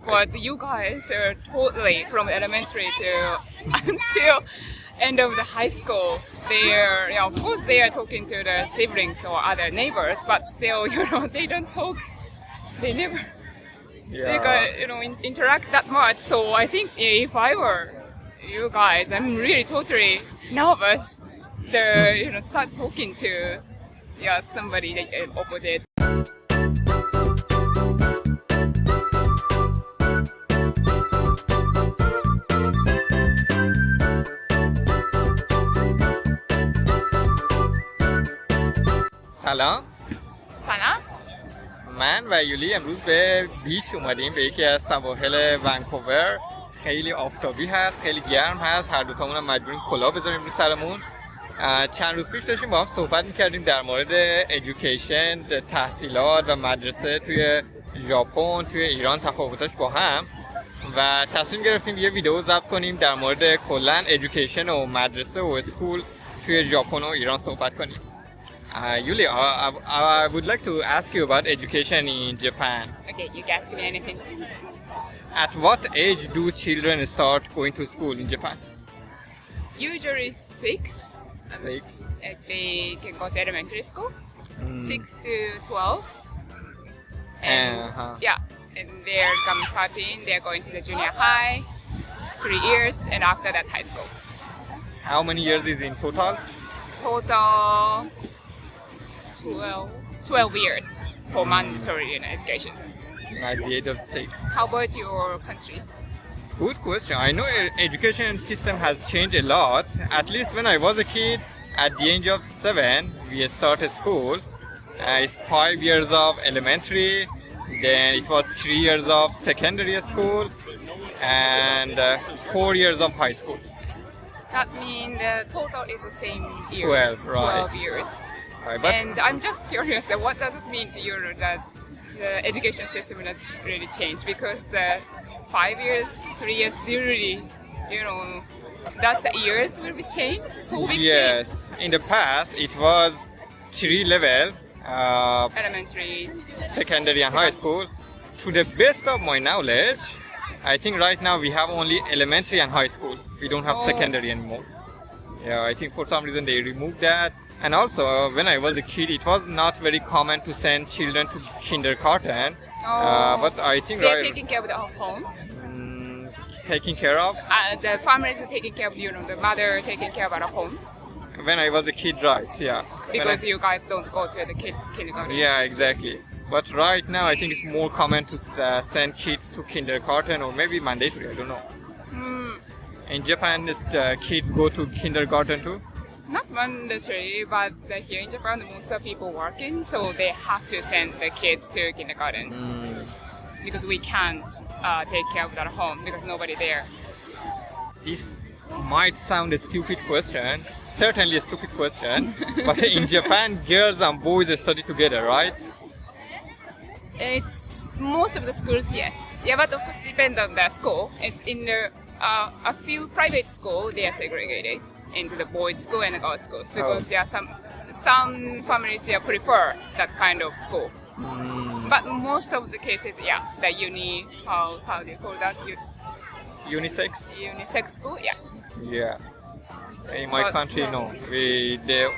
But you guys are totally from elementary to until end of the high school. They're, of course, they are talking to the siblings or other neighbors, but still, they don't talk. They never, interact that much. So I think if I were you guys, I'm really totally nervous to, start talking to, somebody opposite. سلام. من و یولی امروز به بیچ اومدیم، به یکی از سواحل ونکوور. خیلی آفتابی هست، خیلی گرم هست، هر دوتامون هم مجبوریم کلاه بذاریم روی سرمون. چند روز پیش داشتیم با هم صحبت میکردیم در مورد ایژوکیشن، تحصیلات و مدرسه توی ژاپن، توی ایران، تفاوتاش با هم، و تصمیم گرفتیم یه ویدئو ضبط کنیم در مورد کلا ایژوکیشن و مدرسه و اسکول توی ژاپن و ایران صحبت کنیم. Yuli, I would like to ask you about education in Japan. Okay, you can ask me anything. At what age do children start going to school in Japan? Usually 6. 6. They can go to elementary school. 6 to 12. And and there comes 13, they're going to the junior high, 3 years, and after that high school. How many years is in total? Total 12 years for mandatory education. At the age of 6. How about your country? Good question. I know education system has changed a lot. At least when I was a kid, at the age of 7, we started school. It's 5 years of elementary, then it was 3 years of secondary school, and 4 years of high school. That means the total is the same years. 12, right. 12 years. Right, but And I'm just curious, what does it mean to you that the education system has really changed? Because the 5 years, 3 years, really, that's the years will be changed? So big yes, change. in the past it was 3 level, Elementary. secondary and high school. To the best of my knowledge, I think right now we have only elementary and high school. We don't have secondary anymore. Yeah, I think for some reason they removed that. And also, when I was a kid, it was not very common to send children to kindergarten. But I think they're taking care of the home. Taking care of? The families are taking care of, the mother taking care of at home. When I was a kid, right, yeah. Because you guys don't go to the kindergarten. Yeah, exactly. But right now, I think it's more common to send kids to kindergarten, or maybe mandatory, I don't know. In Japan, kids go to kindergarten too? Not mandatory, but here in Japan, most of people working, so they have to send the kids to kindergarten. Because we can't take care of that home because nobody there. This might sound a stupid question, certainly a stupid question, but in Japan, girls and boys study together, right? It's most of the schools, yes. Yeah, but of course, depend on the school. It's in a few private schools, they are segregated into the boys' school and the girls' school because some families prefer that kind of school. But most of the cases, the uni, how do you call that? Unisex? Unisex school, yeah. Yeah. In my country, no.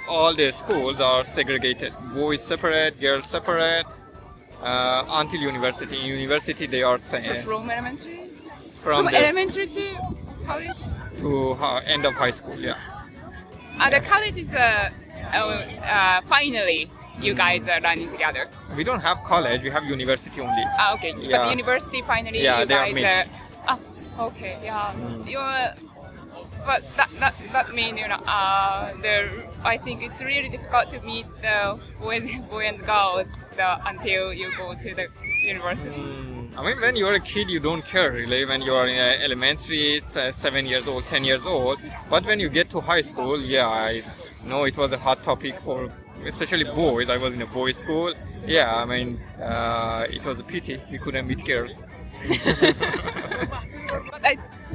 All the schools are segregated. Boys separate, girls separate, until university. In university, they are same. So from elementary? From elementary to college? To end of high school, yeah. The college is finally you guys are running together. We don't have college, we have university only. Okay. Yeah. But the university finally yeah, you they guys are mixed. Okay, yeah. But that means I think it's really difficult to meet the boys and girls until you go to the university. I mean, when you're a kid, you don't care really. When you are in elementary, 7 years old, 10 years old. But when you get to high school, I know it was a hot topic for especially boys. I was in a boys' school. Yeah, I mean, it was a pity we couldn't meet girls.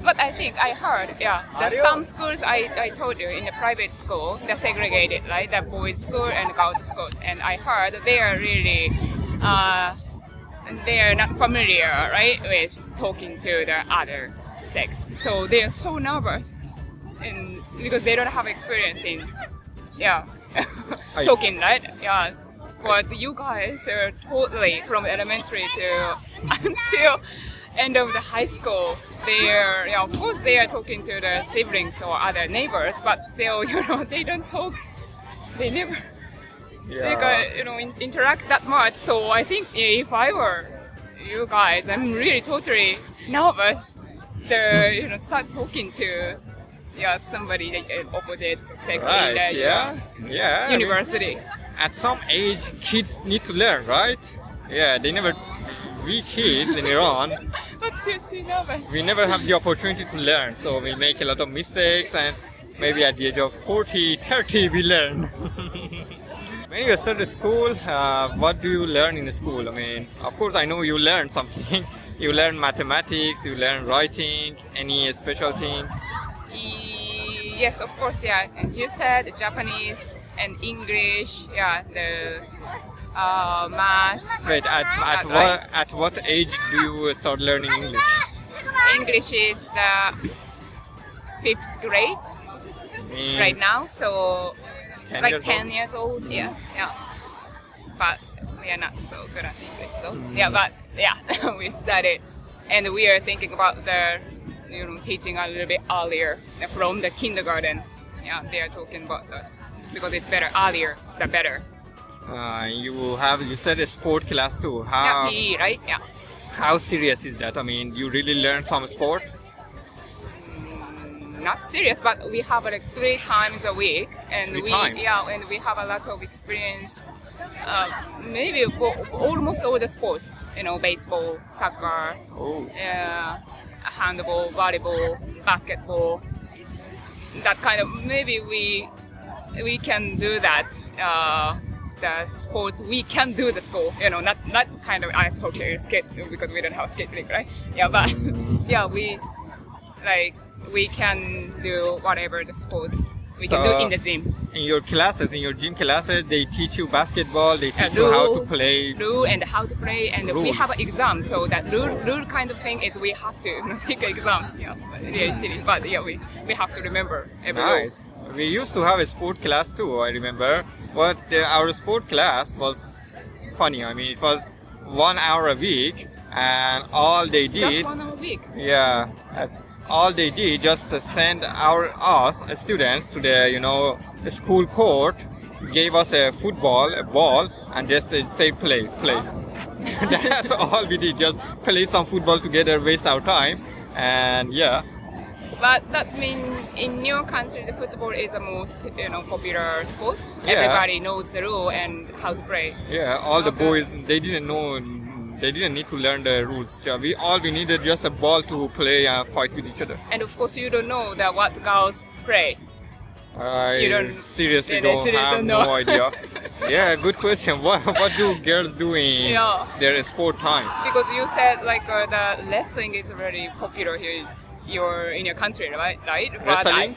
But I think I heard, that some schools I told you in the private school, they're segregated, right? The boys' school and girls' school. And I heard they are really they are not familiar, right, with talking to the other sex. So they are so nervous, and because they don't have experience in, talking, right? Yeah. But you guys are totally from elementary to until end of the high school. They are, of course, they are talking to the siblings or other neighbors, but still, they don't talk. They never. They can, interact that much. So I think if I were you guys, I'm really totally nervous to start talking to somebody like opposite sex in the university. At some age, kids need to learn, right? Yeah, we kids in Iran, But seriously nervous. we never have the opportunity to learn. So we make a lot of mistakes, and maybe at the age of 40, 30, we learn. When you start school, what do you learn in school? I mean, of course, I know you learn something. You learn mathematics, you learn writing, any special thing? Yes, of course, yeah. As you said, Japanese and English, the math. Wait, at what age do you start learning English? English is the 5th grade Means right now, so 10 like years 10 old? years old, yeah. But we are not so good at English though. Yeah, but we studied, and we are thinking about the teaching a little bit earlier from the kindergarten. Yeah, they are talking about that because it's better earlier, the better. You said a sport class too. Yeah, PE, right? Yeah. How serious is that? I mean, you really learn some sport? Not serious, but we have like 3 times a week, and Three times? and we have a lot of experience. Maybe almost all the sports, baseball, soccer, handball, volleyball, basketball. That kind of, maybe we can do that. The sports we can do the school, not kind of ice hockey, skate, because we don't have skating, right? Yeah, but we can do whatever the sports we can do in the gym. In your classes, in your gym classes, they teach you basketball, they teach you Rule, how to play. Rule and how to play, and we Rules. have an exam, so that rule kind of thing is we have to take an exam. Yeah, really silly, but we have to remember every rule. Nice. We used to have a sport class too, I remember. But our sport class was funny. I mean, it was 1 hour a week, and all they did. Just 1 hour a week. Yeah. All they did just send us students to the school court, gave us a ball, and just say play. That's all we did. Just play some football together, waste our time, and yeah. But that means in your country, the football is the most popular sport. Yeah. Everybody knows the rule and how to play. Yeah, all the Okay. boys, they didn't need to learn the rules. Yeah, we needed just a ball to play and fight with each other. And of course, you don't know what girls play. I don't- seriously Yeah, don't seriously have don't no know. idea. Yeah, good question. What do girls do in Yeah. their sport time? Because you said the wrestling is very popular here. In your country, right? But Wrestling?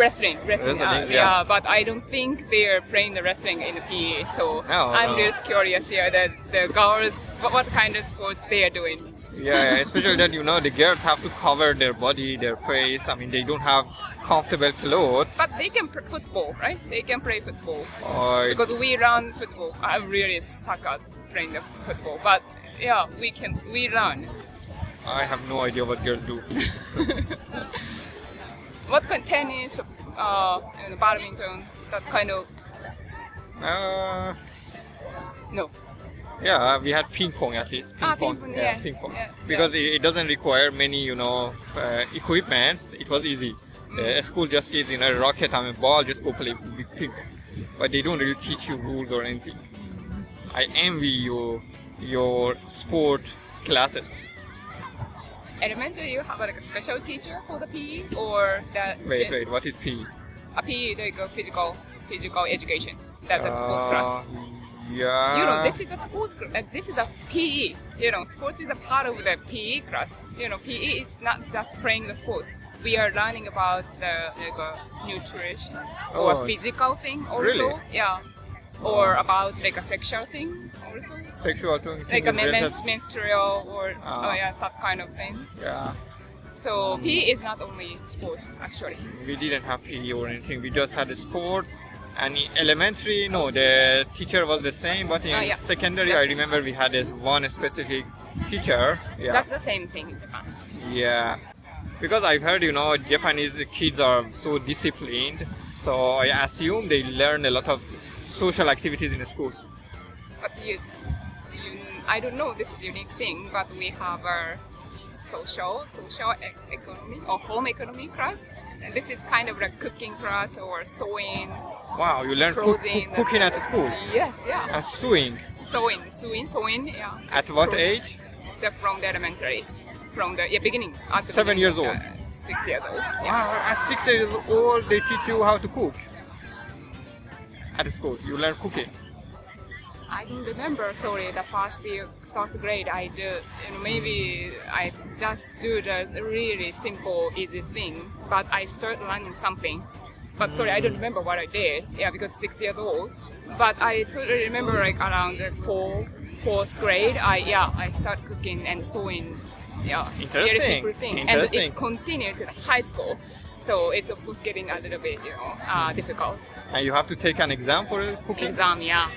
Wrestling. Wrestling, yeah. But I don't think they're playing the wrestling in the PE. So No, I'm no. just curious here that the girls, what kind of sports they are doing. Yeah, especially that the girls have to cover their body, their face. I mean, they don't have comfortable clothes. But they can play football, right? They can play football. Or Because we run football. I really suck at playing the football. But we run. I have no idea what girls do. What kind tennis, badminton, that kind of, no. Yeah, we had ping pong at least. Ping pong, Yeah, yes, ping pong. yes, Because it doesn't require many, equipments. It was easy. The school just gives a racket and a ball, just go play ping pong. But they don't really teach you rules or anything. I envy your sport classes. Elementary, you have a special teacher for the PE or the Wait, what is PE? a PE like a physical education. That's a sports class. Yeah. This is a sports class. This is a PE. Sports is a part of the PE class. PE is not just playing the sports. We are learning about the nutrition or Oh. physical thing also. Really? Yeah. or about like a sexual thing also. Sexual thing. Like a related- menstrual or that kind of thing. Yeah. So PE is not only sports actually. We didn't have PE or anything. We just had sports. And in elementary, no, the teacher was the same. But in secondary, I remember we had this one specific teacher. Yeah. That's the same thing in Japan. Yeah. Because I've heard, Japanese kids are so disciplined. So I assume they learn a lot of social activities in school. But I don't know this unique thing, but we have our social economy or home economy class. And this is kind of like cooking class or sewing. Wow, you learn clothing, cooking at school? Yes, yeah. And sewing? Sewing, yeah. At what age? From the elementary, from the beginning. 7 years old? 6 years old. Yeah. Wow, at 6 years old they teach you how to cook? At school, you learn cooking? I don't remember, sorry, the first grade I do, maybe I just do the really simple, easy thing, but I start learning something. But sorry, I don't remember what I did, because 6 years old. But I totally remember like around the fourth grade, I start cooking and sewing. Yeah, interesting. Very simple thing. Interesting. And it continued to the high school, so it's of course getting a little bit, difficult. And you have to take an exam for cooking? Exam, yeah.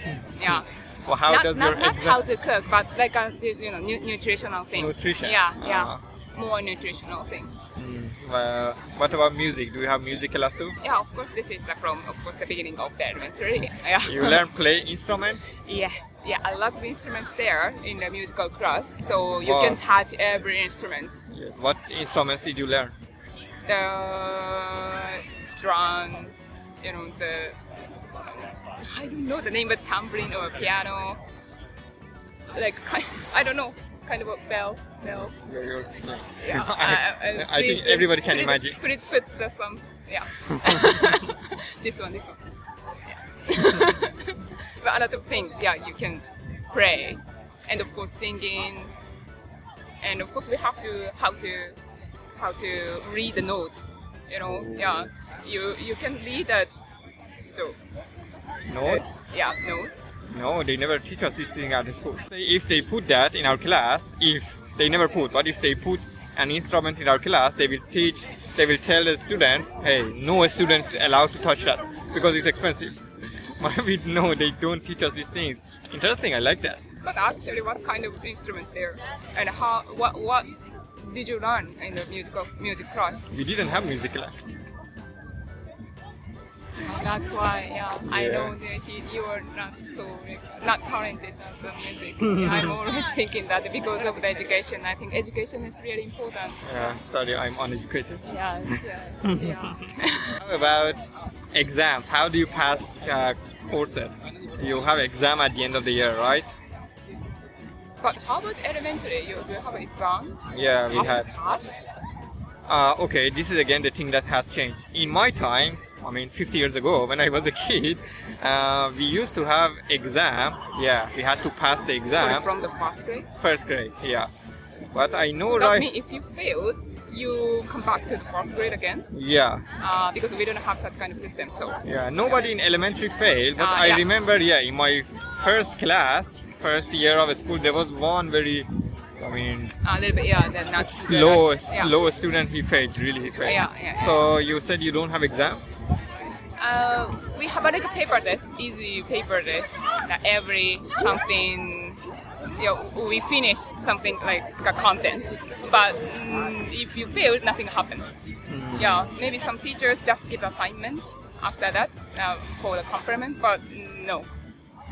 Well, how does your not exam? how to cook, but like a nutritional thing. Nutrition. Yeah. More nutritional thing. What about music? Do you have music class too? Yeah, of course. This is from the beginning of the elementary. Yeah. You learn play instruments? Yes. Yeah, a lot of instruments there in the musical class, so you can touch every instrument. Yeah. What instruments did you learn? The drum, I don't know the name, but tambourine or piano. Like I don't know, kind of a bell. Yeah. I think everybody can imagine. Please put some. Yeah. This one. Yeah. But a lot of things. Yeah, you can pray, and of course singing, and of course we have to how to read the note. Yeah. You can read that. So, Notes? Yeah, notes. No, they never teach us this thing at the school. If they put that in our class, they never put, but if they put an instrument in our class, they will tell the students, hey, no students allowed to touch that because it's expensive. No, they don't teach us these things. Interesting, I like that. But actually, what kind of instrument there, and what did you learn in the music class? We didn't have music class. That's why, I know that you are not talented at the music. I'm always thinking that because of the education. I think education is really important. Yeah, sorry, I'm uneducated. Yes, yeah. How about exams? How do you pass courses? You have exam at the end of the year, right? But how about elementary? You do have an exam? Yeah, we had. Class? Okay, this is again the thing that has changed. In my time, 50 years ago, when I was a kid, we used to have exam. Yeah, we had to pass the exam. From the first grade? First grade, yeah. But I know, But right? if you failed, you come back to the first grade again? Yeah. Because we don't have such kind of system, so... Yeah, nobody in elementary failed, but I remember, in my first class, first year of school, there was one very... a little bit, then not slow student, he failed. Yeah. So you said you don't have exam? We have like a paper test, easy paper test. Every something, we finish something like a content. But if you fail, nothing happens. Yeah, maybe some teachers just give assignment after that for the compliment, but no.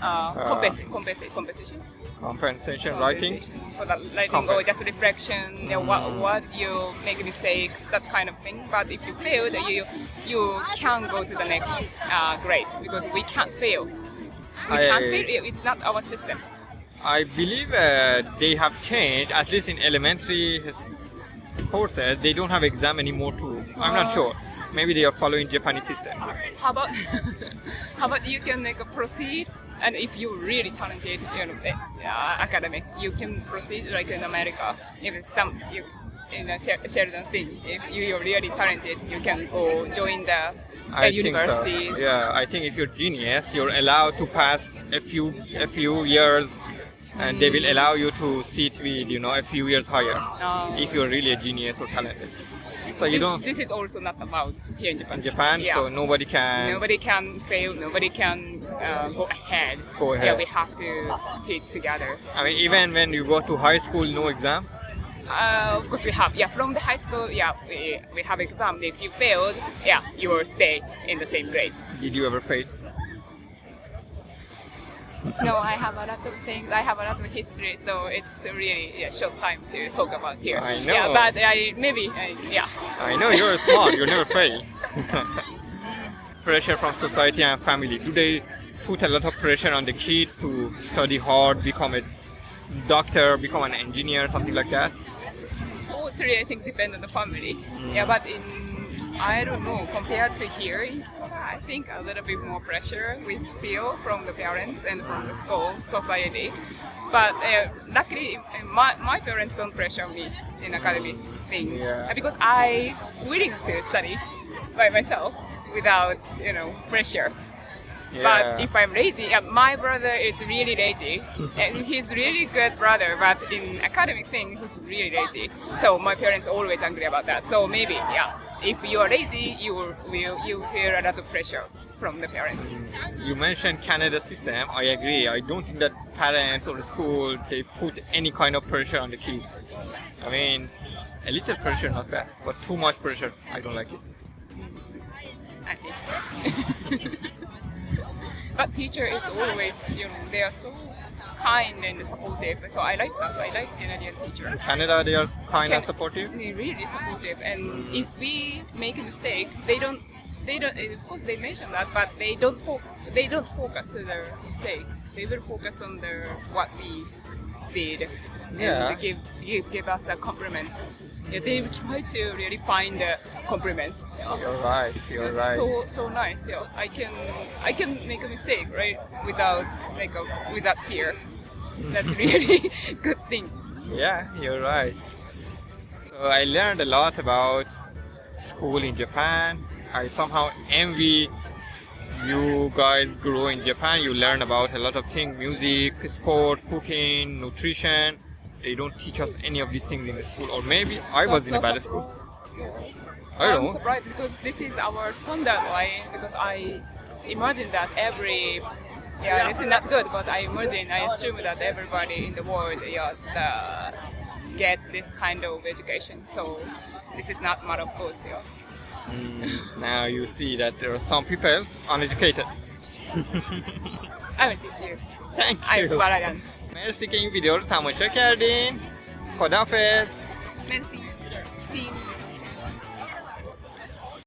Competition. Compensation writing? For the writing or just reflection, what you make a mistake, that kind of thing. But if you fail, you can go to the next grade because we can't fail. We can't fail, it's not our system. I believe they have changed, at least in elementary courses, they don't have exam anymore too. I'm not sure. Maybe they are following Japanese system. How about you can proceed? And if you're really talented, academic, you can proceed like in America. If in a certain thing. If you're really talented, you can go join the universities. So. Yeah, I think if you're genius, you're allowed to pass a few years, and they will allow you to sit with a few years higher. If you're really a genius or talented. So This is also not allowed here in Japan. So nobody can fail. Nobody can go ahead. Yeah, we have to teach together. I mean, even when you go to high school, no exam. Of course we have. Yeah, from the high school, we have exam. If you failed, you will stay in the same grade. Did you ever fail? No, I have a lot of things. I have a lot of history, so it's really short time to talk about here. I know. Yeah, but I know you're smart. You never fail. Pressure from society and family. Do they put a lot of pressure on the kids to study hard, become a doctor, become an engineer, something like that? It's really, I think, depend on the family. Yeah, but I don't know, compared to here, I think a little bit more pressure we feel from the parents and from the school, society. But luckily, my parents don't pressure me in academic thing. Because I'm willing to study by myself without, pressure. But if I'm lazy, my brother is really lazy, and he's really good brother, but in academic thing, he's really lazy. So my parents always angry about that. So maybe, if you are lazy, you feel a lot of pressure from the parents. You mentioned Canada system. I agree. I don't think that parents or the school, they put any kind of pressure on the kids. I mean, a little pressure, not bad, but too much pressure, I don't like it. I think so. But teacher is always, they are so kind and supportive. So I like that. I like Canadian teacher. In Canada, they are kind and supportive? They're really supportive. And if we make a mistake, they don't, of course they mention that, but they don't focus to their mistake. They will focus on what we did. And give us a compliment. They try to really find a compliment. You're right. So nice. I can make a mistake, right? Without fear. That's really good thing. Yeah, you're right. So I learned a lot about school in Japan. I somehow envy you guys grow in Japan. You learn about a lot of things: music, sport, cooking, nutrition. They don't teach us any of these things in the school, or maybe I was in a bad school. I don't know. I'm surprised because this is our standard way. Because I imagine that this is not good, but I assume that everybody in the world get this kind of education. So this is not matter of course. Now you see that there are some people uneducated. I will teach you. Thank you. I'm Brian. مرسی که این ویدیو رو تماشا کردین. خداحافظ. مرسی.